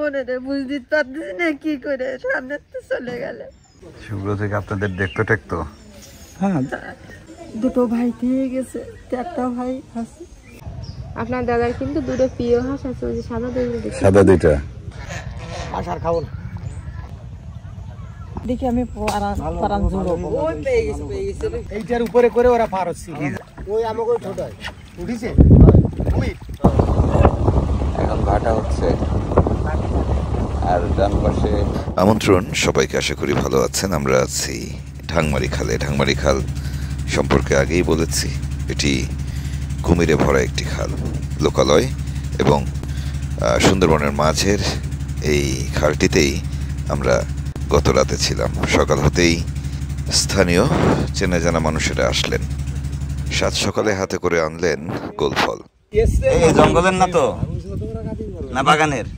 ওনারে বুঝতে পারতেছি না কি করে, সামনে তো চলে গেলে। শুভ্র থেকে আপনাদের দেখতো টেকতো? হ্যাঁ, দুটো ভাই থেকে গেছে, একটা ভাই আছে। আপনার দাদার কিন্তু দুটো প্রিয় হাঁস আছে, ওই যে সাদা দুটো। সাদা দুইটা হাঁস আর খাবো না। দেখি আমি পারান জুড়ো। ওই পেয়ে গেছে এইটার উপরে করে ওরা পার হচ্ছে। ওই আমাকে ছোট উঠিছে। এখন ভাটা হচ্ছে আর ডান পাশে আমন্ত্রণ সবাইকে। আশা করি ভালো আছেন। আমরা আছি ঢাংমারি খালে। ঢাংমারি খাল সম্পর্কে আগেই বলেছি, এটি কুমিরে ভরা একটি খাল, লোকালয় এবং সুন্দরবনের মাঝের এই খালটিতেই আমরা গত রাতে ছিলাম। সকাল হতেই স্থানীয় চেনা জানা মানুষেরা আসলেন, সাত সকালে হাতে করে আনলেন গোলফল। এই জঙ্গলের না তো, না বাগানের?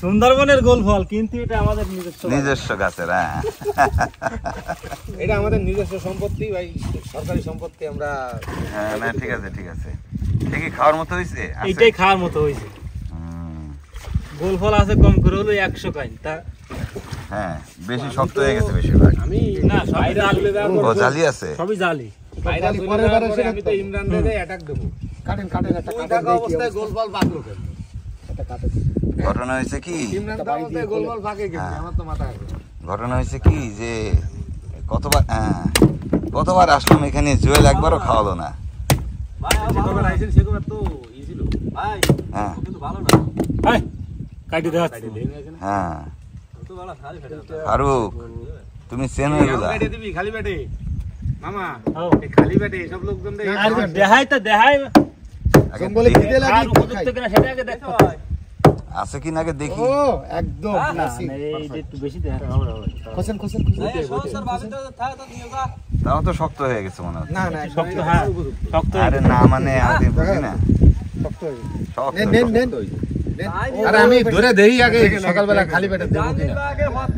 সুন্দরবনের গোলফল, কিন্তু এটা আমাদের নিজস্ব গাছের। হ্যাঁ, এটা আমাদের নিজস্ব সম্পত্তি ভাই, সরকারি সম্পত্তি। আমরা হ্যাঁ, না ঠিক আছে ঠিক আছে। ঠিকই খাওয়ার মতো হয়েছে। এইটাই খাওয়ার মতো হয়েছে। গোলফল আছে কম করে হলো 100 কাইন। তা হ্যাঁ, বেশি শক্ত হয়ে গেছে বেশিরভাগ। আমি না বাইরে আসলে ও জালি আছে, সবই জালি। বাইরে পরের বার এসে আমি তো ইমরান দাদা অ্যাটাক দেব। কাটেন কাটেন, একটা কাটেন দেই অবস্থায় গোলফল বাঁকলো কেন? একটা কাটেন। ঘটনা হয়েছে কি, ইমরান দাদা অবস্থায় গোলফল ফাঁকে গেছে, আমার তো মাথা ঘুরে। ঘটনা হয়েছে কি যে কতবার আসলাম এখানে, জুয়েল একবারও খাওয়ালো না। যেকবার আইছেন সেকবার তো ই ছিল ভাই। হ্যাঁ কিন্তু ভালো না ভাই, কাটি দেওয়া কাটি দেই। হ্যাঁ, তো ভালো খালি ফেলে ফারুক তুমি চেনো এগুলা? কাটি দিবি খালি পেটে মামা, এই খালি পেটে সব লোকজন দেখাই তো দেখাই। জঙ্গলে খিদে লাগে উপযুক্ত কিনা সেটা আগে দেখতে হয়। আছে কি না আগে দেখি। ও একদম নাসি, এই যে একটু বেশি দেখা হবে। খোসেন খোসেন খোসেন ভাবি তো থাক তো নিও গা। তাও তো শক্ত হয়ে গেছে মনে হচ্ছে। না না শক্ত, হ্যাঁ শক্ত। আরে না মানে আমি বুঝি না, শক্ত হয়ে শক্ত। নেন নেন। আরে আমি ধরে দেই আগে, সকালবেলা খালি পেটে দেব কিনা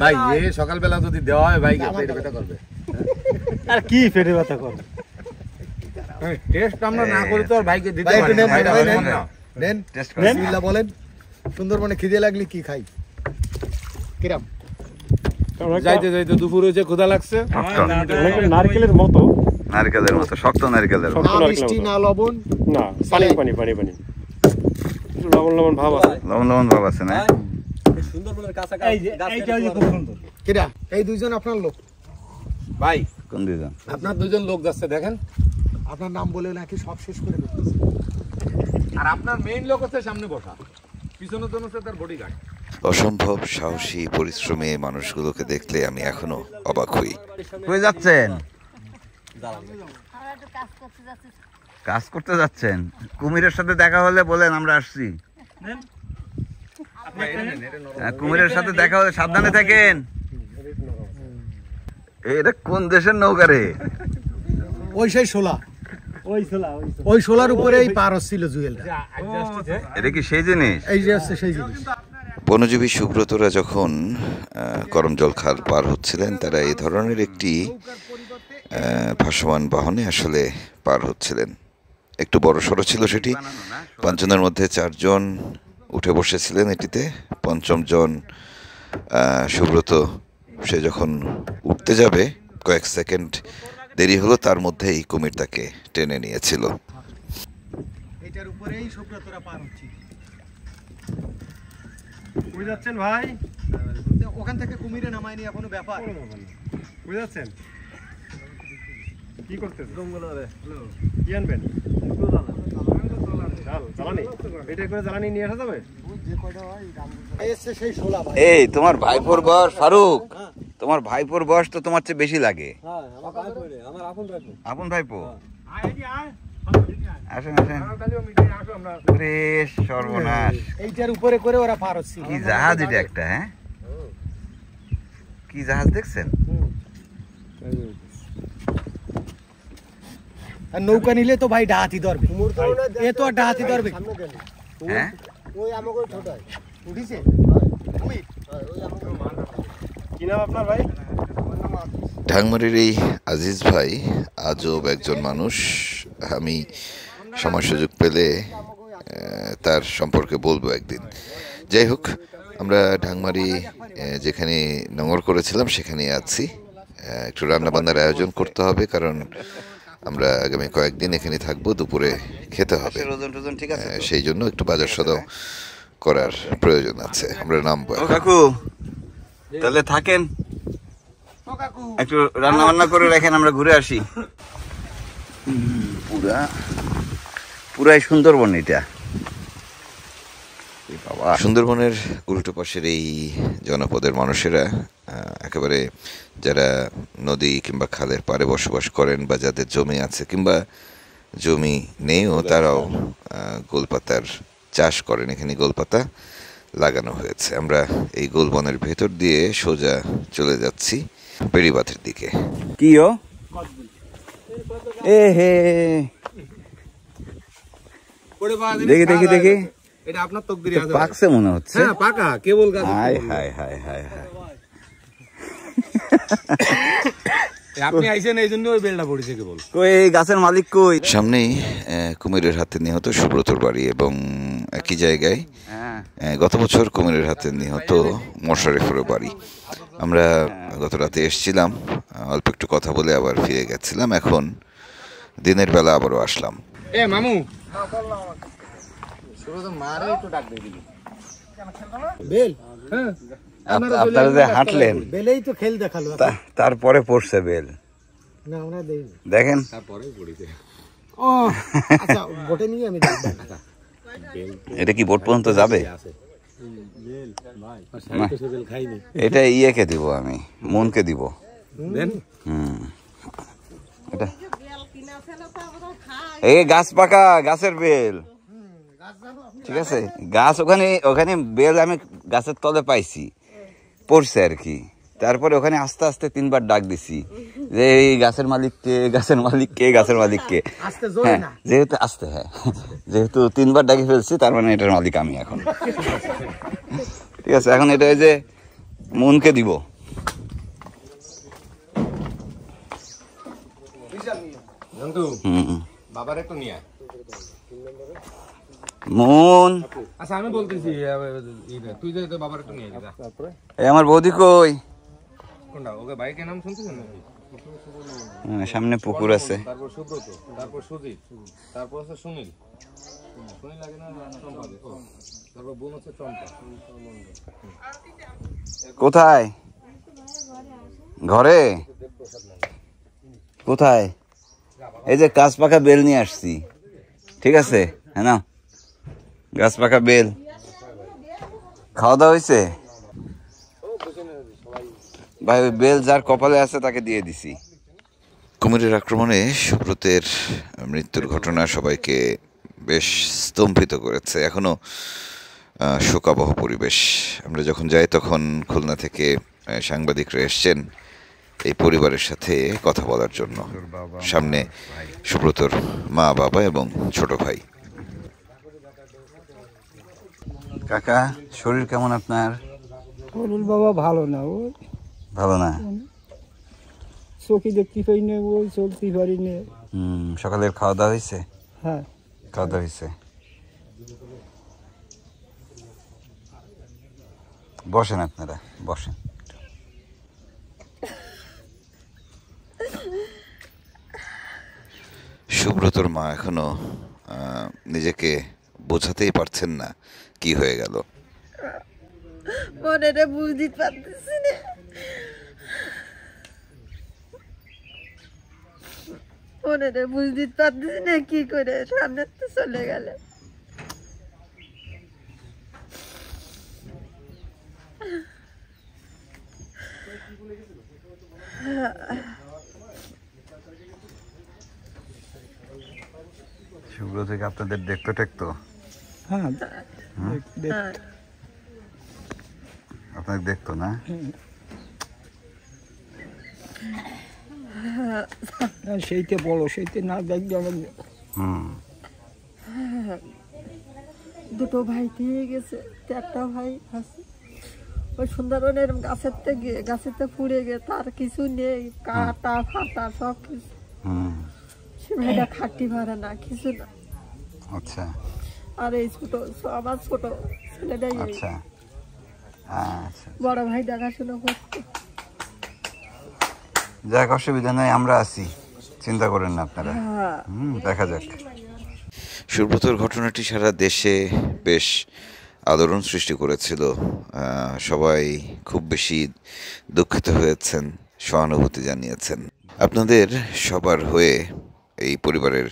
ভাই? এই সকালবেলা যদি দেওয়া হয় ভাই, পেটে ব্যথা করবে। আর কি পেটে ব্যথা করবে? টেস্ট আমরা না করি তো আর ভাইকে দিতে পারি না। নেন টেস্ট বিসমিল্লাহ বলেন। সুন্দরবনে খিদে লাগলে কি খাই? কিরাম যাইতে যাইতে দুপুর হয়েছে, ক্ষুধা লাগছে। নারকেলের মতো, নারকেলের মতো শক্ত, নারকেলের মতো। না মিষ্টি না লবণ না, পানি পানি পানি পানি, লবণ লবণ ভাব আছে। লবণ লবণ ভাব আছে না? সুন্দরবনের কাছাকাছি এইটা খুব সুন্দর। কিরা এই দুইজন আপনার লোক ভাই? কোন দুজন? আপনার দুজন লোক যাচ্ছে, দেখেন। আপনার নাম বলে নাকি সব শেষ করে দিতেছে। আর আপনার মেইন লোক হচ্ছে সামনে বসা, পিছনে জন হচ্ছে তার বডিগার্ড। অসম্ভব সাহসী পরিশ্রমী মানুষগুলোকে দেখলে আমি এখনো অবাক হই। কই যাচ্ছেন? কাজ করতে যাচ্ছেন? কুমিরের সাথে দেখা হলে বলেন আমরা আসছি। কুমিরের সাথে দেখা হলে সাবধানে থাকেন। এটা কোন দেশের নৌকা রে? ওই সেই শোলা, ওই শোলার উপরেই পার হচ্ছিল জুয়েলটা। এটা কি সেই জিনিস? এই যে হচ্ছে সেই জিনিস। বনজীবী সুব্রতরা যখন করমজল খাল পার হচ্ছিলেন, তারা এই ধরনের একটি ভাসমান বাহনে আসলে পার হচ্ছিলেন। একটু বড় সড়ো ছিল সেটি। 5 জনের মধ্যে 4 জন উঠে বসেছিলেন এটিতে। 5ম জন সুব্রত, সে যখন উঠতে যাবে কয়েক সেকেন্ড দেরি হলো, তার মধ্যেই কুমির তাকে টেনে নিয়েছিল। এটার উপরেই সুব্রতরা পার হচ্ছে। বুঝে যাচ্ছেন ভাই? ওখান থেকে কুমিরে নামায়নি এখনো ব্যাপার। বুঝে যাচ্ছেন কি করতেছেন? কি আনবেন? জ্বালানি, এটা করে জ্বালানি নিয়ে আসা যাবে? সেই শোলা ভাই। এই তোমার ভাইপোর বয়স ফারুক, তোমার ভাইপোর বয়স তো তোমার চেয়ে বেশি লাগে। আপন ভাইপো? আসেন আসেন। ওরে সর্বনাশ, এইটার উপরে করে ওরা পার হচ্ছে। কি জাহাজ এটা একটা? হ্যাঁ, কি জাহাজ দেখছেন? আর নৌকা নিলে তো ভাই ডাহাতি ধরবে, এ তো আর ডাহাতি ধরবে। হ্যাঁ, ওই আমাকে ছোট উঠিছে। কি নাম আপনার ভাই? ঢাংমারির এই আজিজ ভাই আজব একজন মানুষ। আমি সময় সুযোগ পেলে তার সম্পর্কে বলবো একদিন। যাই হোক, আমরা ঢাংমারি যেখানে নোঙর করেছিলাম সেখানে আছি। একটু রান্নাবান্নার আয়োজন করতে হবে, কারণ আমরা আগামী কয়েকদিন এখানে থাকবো, দুপুরে খেতে হবে। সেই জন্য একটু বাজার সদাও করার প্রয়োজন আছে। আমরা নামবো। কাকু তাহলে থাকেন, একটু রান্না বান্না করে রাখেন, আমরা ঘুরে আসি। পুরাই সুন্দরবন এটা। সুন্দরবনের উল্টো পাশের এই জনপদের মানুষেরা একেবারে যারা নদী কিংবা খালের পাড়ে বসবাস করেন বা যাদের জমি আছে কিংবা জমি নেইও, তারাও গোলপাতার চাষ করেন। এখানে গোলপাতা লাগানো হয়েছে। আমরা এই গোলবনের ভেতর দিয়ে সোজা চলে যাচ্ছি বেড়িবাঁধের দিকে। কি ও এ হে, দেখি দেখি দেখি, এটা আপনার তকদিরে আছে। পাকছে মনে হচ্ছে। হ্যাঁ পাকা, কেবল গাছ। High high high high high, আপনি আইছেন এই জন্য ওই বেলটা পড়েছে কেবল। কই গাছের মালিক কই? সামনেই কুমিরের হাতে নিহত সুব্রতর বাড়ি এবং একই জায়গায় গত বছর কুমিরের হাতে নিহত মোশারেফেরও বাড়ি। আমরা গত রাতে এসেছিলাম, অল্প একটু কথা বলে আবার ফিরে গেছিলাম। এখন দিনের বেলা আবারও আসলাম। এ মামু, বেল, হ্যাঁ আপনারা যে হাঁটলেন বেলেই তো খেল দেখালো। তারপরে পড়ছে বেল, না আমরা দেই দেখেন। তারপরেই পড়েছে। ও আচ্ছা, বটে নিয়ে আমি এটা কি বোট পর্যন্ত যাবে? এটা ইয়েকে দিব, আমি মনকে দিব। এটা এই গাছ পাকা, গাছের বেল, ঠিক আছে। গাছ ওখানে ওখানে বেল আমি গাছের তলে পাইছি, পড়ছে আর কি। তারপরে ওখানে আস্তে আস্তে 3 বার ডাক দিছি যে এই গাছের মালিককে, গাছের মালিককে, গাছের মালিককে। হ্যাঁ যেহেতু আসতে, হ্যাঁ যেহেতু 3 বার ডাকি ফেলছি, তার মানে এটার মালিক আমি এখন। ঠিক আছে, এখন এটা যে মনকে দিব। বাবার একটু নিয়ে মন। আচ্ছা আমি বলতেছি, তুই যে বাবার একটু নিয়ে যা। এই আমার বৌদি কই? কোনটা? ওকে বাইকের নাম শুনতেছেন নাকি? সামনে পুকুর আছে। তারপর সুব্রত, তারপর সুজিত, তারপর হচ্ছে সুনীল। সুনীল লাগে না? চম্পা। তারপর বোন হচ্ছে চম্পা। কোথায়? ঘরে? কোথায়? এই যে গাছ পাকা বেল নিয়ে আসছি, ঠিক আছে। হ্যাঁ না, গাছ পাকা বেল। খাওয়া দাওয়া হয়েছে ভাই? ওই বেল যার কপালে আছে তাকে দিয়ে দিছি। কুমিরের আক্রমণে সুব্রতের মৃত্যুর ঘটনা সবাইকে বেশ স্তম্ভিত করেছে। এখনো শোকাবহ পরিবেশ। আমরা যখন যাই তখন খুলনা থেকে সাংবাদিকরা এসছেন এই পরিবারের সাথে কথা বলার জন্য। সামনে সুব্রতর মা, বাবা এবং ছোট ভাই। কাকা শরীর কেমন আপনার? শরীর বাবা ভালো না, ও ভালো না, চোখে দেখতে পাই না, ওই চলতে পারি না। সকালের খাওয়া দাওয়া হয়েছে? হ্যাঁ খাওয়া দাওয়া হয়েছে। বসেন, আপনারা বসেন। সুব্রতর মা এখনো নিজেকে বোঝাতেই পারছেন না কি হয়ে গেল। মনেটা বুঝতে পারতেছি না, মনেটা বুঝতে পারতেছি না কি করে, সামনে তো চলে গেলে। সুব্রত থেকে আপনাদের দেখতো টেকতো? হ্যাঁ আপনাকে দেখতো না? সেইতে বলো, সেইতে না দেখবে আমার। দুটো ভাই দিয়ে গেছে, একটা ভাই আছে ওই সুন্দরবনের গাছেতে পুড়ে গে, তার কিছু নেই, কাটা ফাটা সব কিছু। সে ভাইটা খাটি ভাড়া না, কিছু না। আচ্ছা। আর এই ছোট, আমার ছোট ছেলেটাই। আচ্ছা। আচ্ছা, বড় ভাই দেখাশোনা করতো। যাক, অসুবিধা নেই, আমরা আছি, চিন্তা করেন না আপনারা। দেখা যাক। সুব্রতর ঘটনাটি সারা দেশে বেশ আলোড়ন সৃষ্টি করেছিল। সবাই খুব বেশি দুঃখিত হয়েছেন, সহানুভূতি জানিয়েছেন। আপনাদের সবার হয়ে এই পরিবারের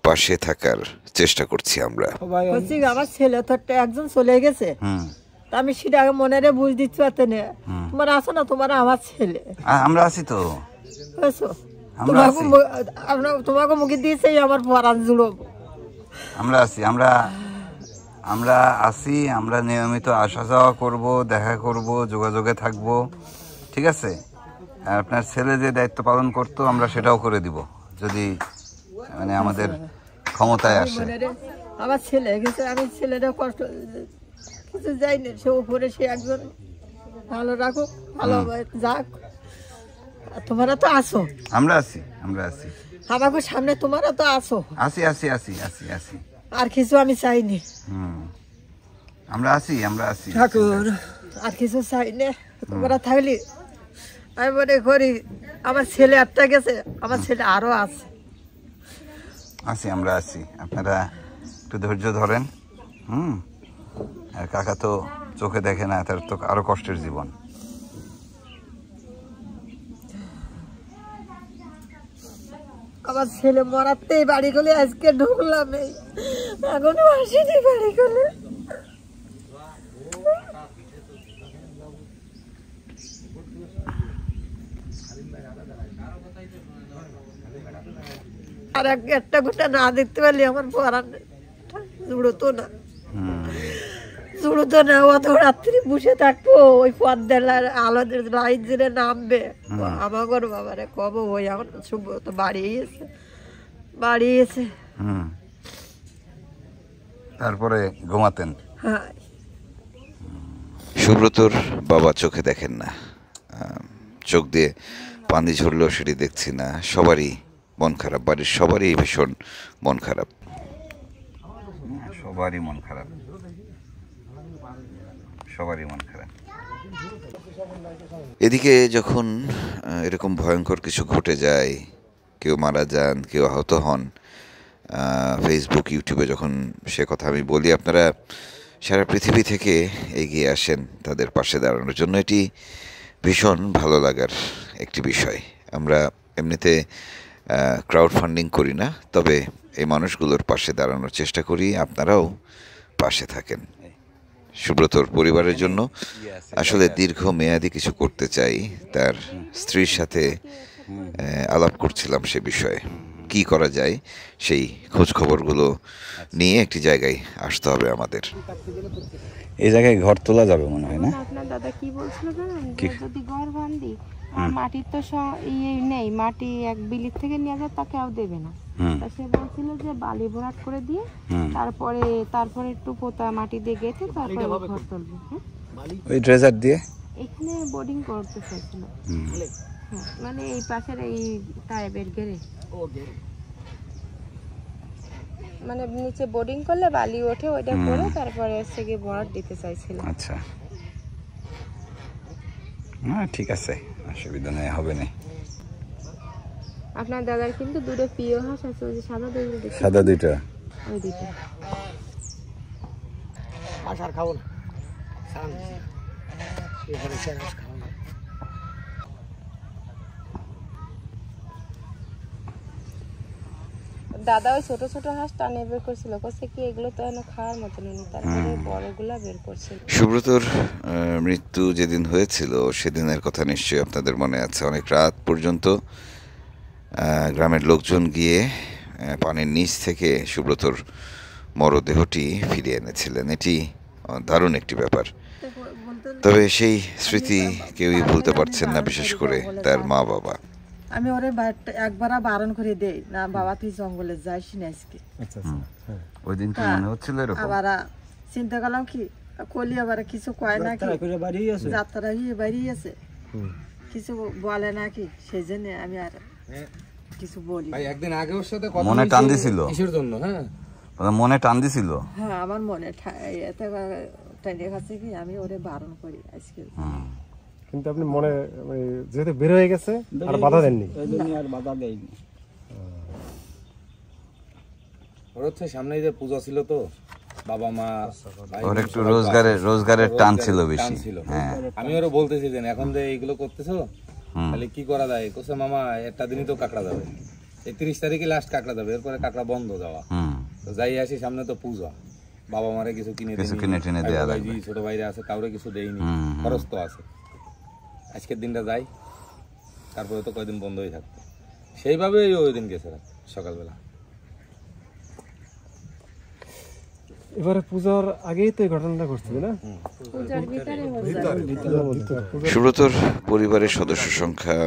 পাশে থাকার চেষ্টা করছি আমরা। বলছি আমার ছেলে তো একজন চলে গেছে, তা আমি সেটা মনে রে বুঝ দিচ্ছি পারতে না। তোমার আসো না, তোমার আমার ছেলে, আমরা আছি তো, তোমাকে মুখে দিয়েছে আমার পরাণ জুড়ো। আমরা আছি, আমরা আছি, আমরা নিয়মিত আসা যাওয়া করব, দেখা করব, যোগাযোগে থাকব, ঠিক আছে? আর আপনার ছেলে যে দায়িত্ব পালন করতো আমরা সেটাও করে দিব, যদি মানে আমাদের ক্ষমতায় আসে। আমার ছেলে গেছে, আমি ছেলেটা কষ্ট কিছু যাইনি, সে উপরে সে একজন ভালো রাখুক, ভালো যাক। তোমরা তো আসো, আমরা আছি, আমরা আছি, আমাকে সামনে তোমরা তো আসো। আছি আছি আছি আছি আছি আর কিছু আমি চাইনি। আমরা আছি, আমরা আছি ঠাকুর, আর কিছু চাইনি। তোমরা থাকলি আমি মনে করি আমার ছেলে একটা গেছে, আমার ছেলে আরো আছে। আছি, আমরা আছি, আপনারা একটু ধৈর্য ধরেন। আর কাকা তো চোখে দেখে না, তার তো আরো কষ্টের জীবন। আমার ছেলে মরাতেই বাড়ি গেলে, আজকে ঢুকলাম, এই এখনো আসেনি বাড়ি গেলে। আর একটা গোটা না দেখতে পারলে আমার পরাণ জুড়তো না, জুড়তো না। অত রাত্রি বসে থাকবো ওই পদ্মার আলোদের লাইট জেলে নামবে, আমার বাবারে কব ওই এখন সুব্রত বাড়ি এসে, বাড়ি এসে তারপরে ঘুমাতেন। হ্যাঁ, সুব্রতর বাবা চোখে দেখেন না, চোখ দিয়ে পানি ঝরলেও সেটি দেখছি না। সবারই মন খারাপ, বাড়ির সবারই ভীষণ মন খারাপ, সবারই মন খারাপ, সবারই মন খারাপ। এদিকে যখন এরকম ভয়ঙ্কর কিছু ঘটে যায়, কেউ মারা যান, কেউ আহত হন, ফেসবুক, ইউটিউবে যখন সে কথা আমি বলি, আপনারা সারা পৃথিবী থেকে এগিয়ে আসেন তাদের পাশে দাঁড়ানোর জন্য। এটি ভীষণ ভালো লাগার একটি বিষয়। আমরা এমনিতে ক্রাউড ফান্ডিং করি না, তবে এই মানুষগুলোর পাশে দাঁড়ানোর চেষ্টা করি। আপনারাও পাশে থাকেন। সুব্রতর পরিবারের জন্য আসলে দীর্ঘমেয়াদী কিছু করতে চাই। তার স্ত্রীর সাথে আলাপ করছিলাম সে বিষয়ে, কি করা যায় সেই খোঁজ খবরগুলো নিয়ে একটি জায়গায় আসতে হবে আমাদের। এই জায়গায় ঘর তোলা যাবে মনে হয় না? আপনার দাদা কি বলছিল জানেন, যদি ঘর বান্ধি মাটির তো নেই, মাটি এক বিলির থেকে নিয়ে যায়, তাকে আর দেবে না। সে বলছিল যে বালি ভরাট করে দিয়ে তারপরে একটু পোতা মাটি দিয়ে গেঁথে তারপরে ঘর তুলবে। ওই ড্রেজার দিয়ে এখানে বোর্ডিং করতে চাইছিল, মানে এই পাশের এই টাইপের ঘেরে, মানে নিচে বোর্ডিং করলে বালি ওঠে, ওইটা করে তারপরে হচ্ছে গিয়ে ভরাট দিতে চাইছিল। আচ্ছা, ঠিক আছে, অসুবিধা নেই, হবে না। আপনার দাদার কিন্তু দুটো প্রিয় হাঁস আছে, ওই যে সাদা দুটো, সাদা দুইটা, ওই দুইটা। আর খাবো না, দাদা ওই ছোট ছোট হাঁস টানে বের করছিল, কইছে কি এগুলো তো এখনো খাওয়ার মতো নেই, তারপরে বড়গুলা বের করছিল। সুব্রতর মৃত্যু যেদিন হয়েছিল সেদিনের কথা নিশ্চয়ই আপনাদের মনে আছে। অনেক রাত পর্যন্ত গ্রামের লোকজন গিয়ে পানির নিচ থেকে সুব্রতর মরদেহটি ফিরিয়ে এনেছিলেন। এটি দারুণ একটি ব্যাপার। তবে সেই স্মৃতি কেউই ভুলতে পারছেন না, বিশেষ করে তার মা বাবা। আমি ওরে একবার বারণ করে দেই না, বাবা তুই জঙ্গলে যাইস না আজকে। ওই দিন কি মনে হচ্ছিল এরকম? আবার চিন্তা করলাম কি কলি, আবার কিছু কয় নাকি, যাত্রা বাড়ি আছে, কিছু বলে নাকি, সেই জন্য আমি আর কিছু বলি। একদিন আগে ওর সাথে কথা মনে টান দিছিল, কিসের জন্য? হ্যাঁ, মনে টান দিছিল। হ্যাঁ, আমার মনে ট্রেনে কাছে কি আমি ওরে বারণ করি আজকে। কিন্তু আপনি মনে যেহেতু বের হয়ে গেছে আর বাধা দেননি? আর বাধা দেয়নি। ওর হচ্ছে সামনে যে পূজা ছিল তো, বাবা মা ওর একটু রোজগারের টান ছিল বেশি। হ্যাঁ, আমি ওরা বলতেছি যে এখন যে এইগুলো করতেছো তাহলে কি করা যায়, কোসে মামা একটা দিনই তো কাকড়া যাবে, এই 30 তারিখে লাস্ট কাকড়া যাবে, এরপরে কাকড়া বন্ধ যাওয়া। তো যাই আসি সামনে তো পূজা, বাবা মারে কিছু কিনে দেওয়া লাগবে, ছোট ভাইরা আছে কাউরে কিছু দেয়নি, খরচ তো আছে। আজকের দিনটা যাই, তারপরে তো কয়দিন বন্ধই থাকতো, সেইভাবে ওই দিন গেছে সকালবেলা। এবারে পূজার আগেই তো এই ঘটনাটা ঘটছে না? সুব্রতর পরিবারের সদস্য সংখ্যা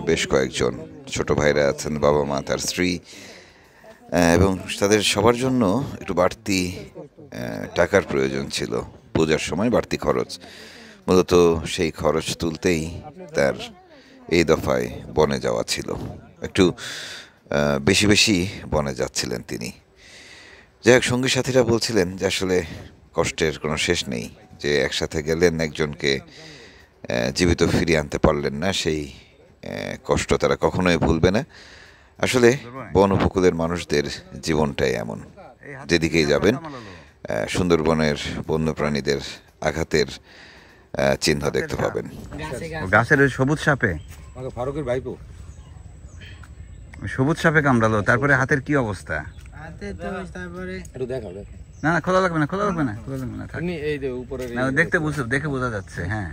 বেশ কয়েকজন, ছোট ভাইরা আছেন, বাবা মা, তার স্ত্রী, এবং তাদের সবার জন্য একটু বাড়তি টাকার প্রয়োজন ছিল পূজার সময়, বাড়তি খরচ। মূলত সেই খরচ তুলতেই তার এই দফায় বনে যাওয়া ছিল, একটু বেশি বেশি বনে যাচ্ছিলেন তিনি। যাই হোক, সঙ্গী সাথীরা বলছিলেন যে আসলে কষ্টের কোনো শেষ নেই, যে একসাথে গেলেন, একজনকে জীবিত ফিরিয়ে আনতে পারলেন না, সেই কষ্ট তারা কখনোই ভুলবে না। আসলে বন উপকূলের মানুষদের জীবনটাই এমন, যেদিকেই যাবেন সুন্দরবনের বন্যপ্রাণীদের আঘাতের চিহ্ন দেখতে পাবেন। গাছের ওই সবুজ সাপে, ফারুকের ভাইপো সবুজ সাপে কামড়ালো, তারপরে হাতের কি অবস্থা? না না, খোলা লাগবে না, খোলা লাগবে না, খোলা লাগবে না, এই যে উপরে দেখতে দেখে বোঝা যাচ্ছে। হ্যাঁ,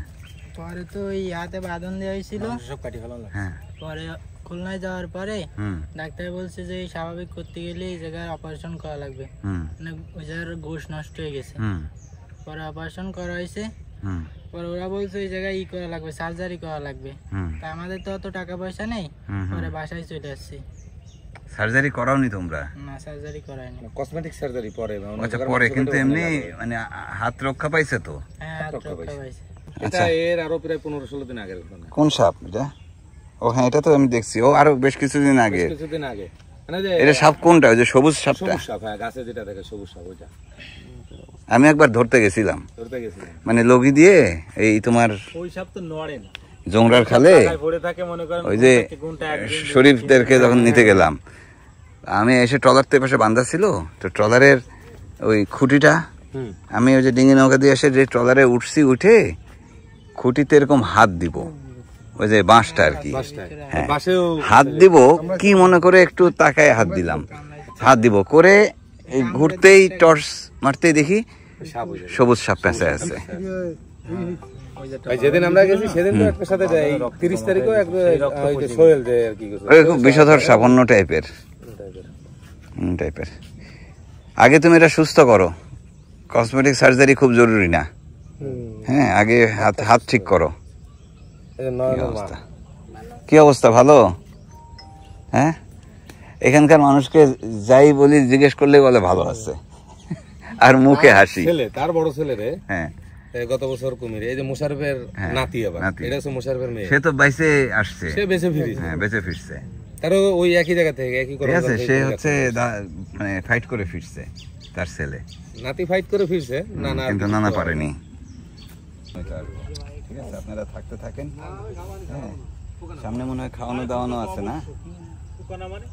পরে তো ওই হাতে বাঁধন দেওয়া হয়েছিল, হ্যাঁ, পরে খুলনায় যাওয়ার পরে ডাক্তার বলছে যে স্বাভাবিক করতে গেলে এই জায়গায় অপারেশন করা লাগবে, মানে ওই জায়গার গোশ নষ্ট হয়ে গেছে। পরে অপারেশন করা হয়েছে, পরে ওরা বলছে ওই জায়গায় করা লাগবে, সার্জারি করা লাগবে। তা আমাদের তো অত টাকা পয়সা নেই, পরে বাসায় চলে আসছি। সার্জারি করাওনি তোমরা? না, সার্জারি করায়নি। কসমেটিক সার্জারি পরে, আচ্ছা পরে, কিন্তু এমনি মানে হাত রক্ষা পাইছে তো? হ্যাঁ, হাত রক্ষা পাইছে। এটা এর আরো প্রায় 15-16 দিন আগের ঘটনা। কোন সাপ এটা? ও হ্যাঁ, এটা তো আমি দেখছি, ও আরো বেশ কিছুদিন আগে। কিছুদিন আগে মানে যে এটা সাপ কোনটা? ওই যে সবুজ সাপটা? সবুজ সাপ, হ্যাঁ, গাছে যেটা দেখে সবুজ সাপ, ওইটা আমি একবার ধরতে গেছিলাম, মানে লগি দিয়ে। এই তোমার ওই সাপ তো নড়ে না, জংরার খালে ওই যে শরীফদেরকে যখন নিতে গেলাম, আমি এসে ট্রলারতে পাশে বান্ধা ছিল, তো ট্রলারের ওই খুঁটিটা আমি ওই যে ডিঙি নৌকা দিয়ে এসে যে ট্রলারে উঠছি, উঠে খুঁটিতে এরকম হাত দিব, ওই যে বাঁশটা আর কি, হ্যাঁ, হাত দিব কি মনে করে একটু তাকায় হাত দিলাম, হাত দিব করে এই ঘুরতেই টর্চ মারতেই দেখি সবুজ সাপ পেঁচায় আছে। যেদিন আমরা গেছি সেদিন তো একটা সাথে 30 তারিখও সোহেল যে আর কি খুব বিষধর সাপ, অন্য টাইপের। আগে তুমি এটা সুস্থ করো, কসমেটিক সার্জারি খুব জরুরি না। হ্যাঁ, আগে হাত ঠিক করো। কি অবস্থা? ভালো? হ্যাঁ, এখানকার মানুষকে যাই বলি জিজ্ঞেস করলে বলে ভালো আছে, আর মুখে হাসি। ছেলে, তার বড় ছেলে রে, হ্যাঁ, গত বছর কুমির, এই যে মুশারফের নাতি, আবার এটা হচ্ছে মুশারফের মেয়ে, সে তো বাইসে আসছে, সে বেঁচে ফিরেছে। হ্যাঁ, বেঁচে ফিরছে, তারও ওই একই জায়গা থেকে একই করে আছে। সে হচ্ছে মানে ফাইট করে ফিরছে, তার ছেলে নাতি ফাইট করে ফিরছে, নানা কিন্তু নানা পারেনি। ঠিক আছে, আপনারা থাকতে থাকেন। হ্যাঁ, সামনে মনে হয় খাওয়ানো দাওয়ানো আছে না?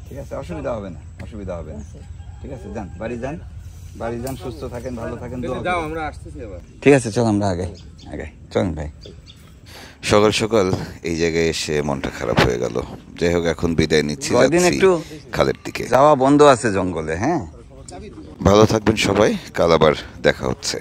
ঠিক আছে, অসুবিধা হবে না, অসুবিধা হবে না। ঠিক আছে, যান, বাড়ি যান, বাড়ি যান, সুস্থ থাকেন, ভালো থাকেন। যাও, আমরা আসতেছি আবার। ঠিক আছে, চল আমরা আগে চলেন ভাই। সকাল সকাল এই জায়গায় এসে মনটা খারাপ হয়ে গেল। যাই হোক, এখন বিদায় নিচ্ছি, একটু খালের দিকে যাওয়া বন্ধ আছে জঙ্গলে। হ্যাঁ, ভালো থাকবেন সবাই, কাল আবার দেখা হচ্ছে।